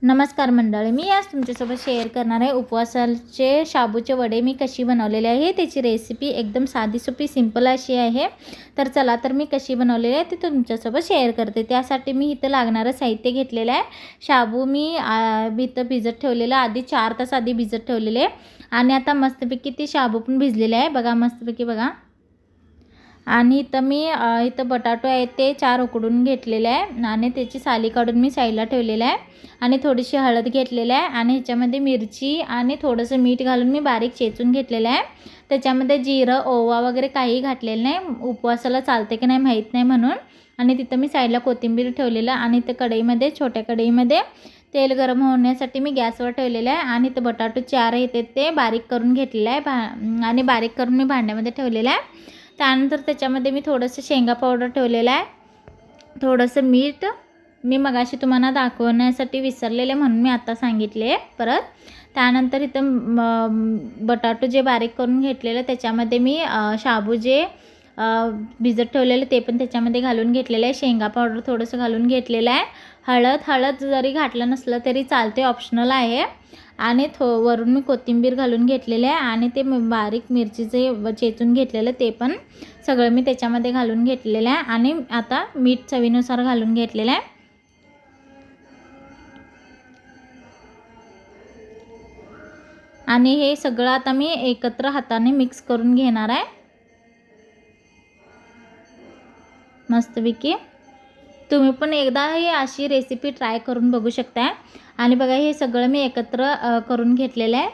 नमस्कार मंडळी, मी आज तुमच्यासोबत शेअर करणार आहे उपवासाचे शाबूचे वडे मी कशी बनवलेले आहे। त्याची रेसिपी एकदम साधी सोपी सिंपल अशी आहे। तर चला तर मी कशी बनवलेली आहे ते तुमच्यासोबत शेअर करते। त्यासाठी मी इथं लागणारं साहित्य घेतलेलं आहे। शाबू मी इथं भिजत ठेवलेलं, आधी 4 तास आधी भिजत ठेवलेले आणि आता मस्तपैकी ते शाबू पण भिजलेले आहे बघा, मस्तपैकी बघा। आणि इथं मी इथं बटाटो आहे ते 4 उकडून घेतलेले आहे आणि त्याची साली काढून मी साईडला ठेवलेलं आहे आणि थोडीशी हळद घेतलेली आहे आणि ह्याच्यामध्ये मिरची आणि थोडंसं मीठ घालून मी बारीक चेचून घेतलेलं आहे। त्याच्यामध्ये जिरं ओवा वगैरे काही घातलेलं नाही, उपवासाला चालते की नाही माहीत नाही म्हणून। आणि तिथं मी साईडला कोथिंबीर ठेवलेलं आणि ते कढईमध्ये, छोट्या कढईमध्ये तेल गरम होण्यासाठी मी गॅसवर ठेवलेलं आहे आणि ते बटाटो 4 आहेत ते बारीक करून घेतलेलं आहे आणि बारीक करून मी भांड्यामध्ये ठेवलेलं आहे। त्यानंतर त्याच्यामध्ये मी थोडंसं शेंगा पावडर ठेवलेलं आहे, थोडंसं मीठ मी मगाशी तुम्हाला दाखवण्यासाठी विसरलेले म्हणून मी आता सांगितले परत। त्यानंतर इथं बटाटो जे बारीक करून घेतलेलं त्याच्यामध्ये मी शाबू जे भिजत ठेवलेले ते पण त्याच्यामध्ये घालून घेतलेलं आहे। शेंगा पावडर थोडंसं घालून घेतलेलं आहे। हळद जरी घातलं नसलं तरी चालते, ऑप्शनल आहे। आणि वरून मी कोथिंबीर घालून घेतलेले आहे आणि ते बारीक मिरचीचे चेचून घेतलेलं ते पण सगळं मी त्याच्यामध्ये घालून घेतलेलं आहे आणि आता मीठ चवीनुसार घालून घेतलेलं आहे। आणि हे सगळं आता मी एकत्र हाताने मिक्स करून घेणार आहे मस्तपैकी। तुम्ही पण एकदा ही अशी रेसिपी ट्राय करून बघू शकता। आणि बघा हे सगळं मी एकत्र करून घेतलेलं आहे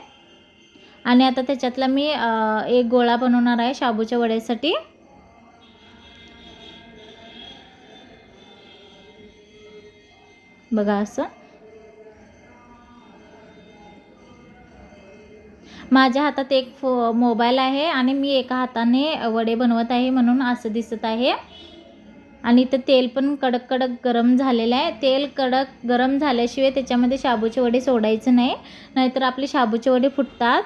आणि आता त्याच्यातला मी एक गोळा बनवणार आहे शाबूच्या वड्यासाठी। बघा असं माझ्या हातात एक मोबाईल आहे आणि मी एका हाताने वडे बनवत आहे म्हणून असं दिसत आहे। आणि इथं तेल पण कडक गरम झालेलं आहे। तेल कडक गरम झाल्याशिवाय त्याच्यामध्ये शाबूचे वडे सोडायचे नाही, नाहीतर आपले शाबूचे वडे फुटतात।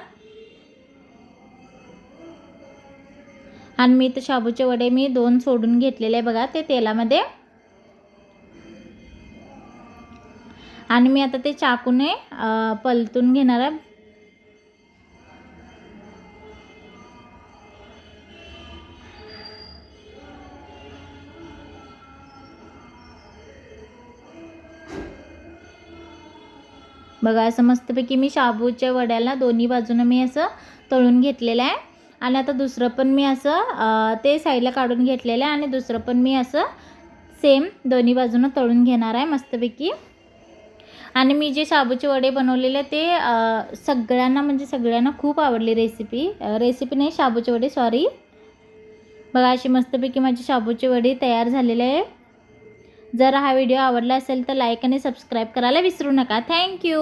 आणि मी इथं शाबूचे वडे मी 2 सोडून घेतलेले आहे बघा ते तेलामध्ये। आणि मी आता ते चाकूने पलटून घेणार आहे। बघा असं मस्तपैकी मी शाबूच्या वड्याला दोन्ही बाजूने मी असं तळून घेतलेलं आहे। आणि आता दुसरं पण मी असं ते साईडला काढून घेतलेलं आहे आणि दुसरं पण मी असं सेम दोन्ही बाजूने तळून घेणार आहे मस्तपैकी। आणि मी जे शाबूचे वडे बनवलेले ते सगळ्यांना खूप आवडली रेसिपी नाही, शाबूचे वडे सॉरी। बघा अशी मस्तपैकी माझी शाबूचे वडे तयार झालेले आहे। जर हा व्हिडिओ आवडला असेल तर लाईक आणि सबस्क्राईब करायला विसरू नका। थँक्यू।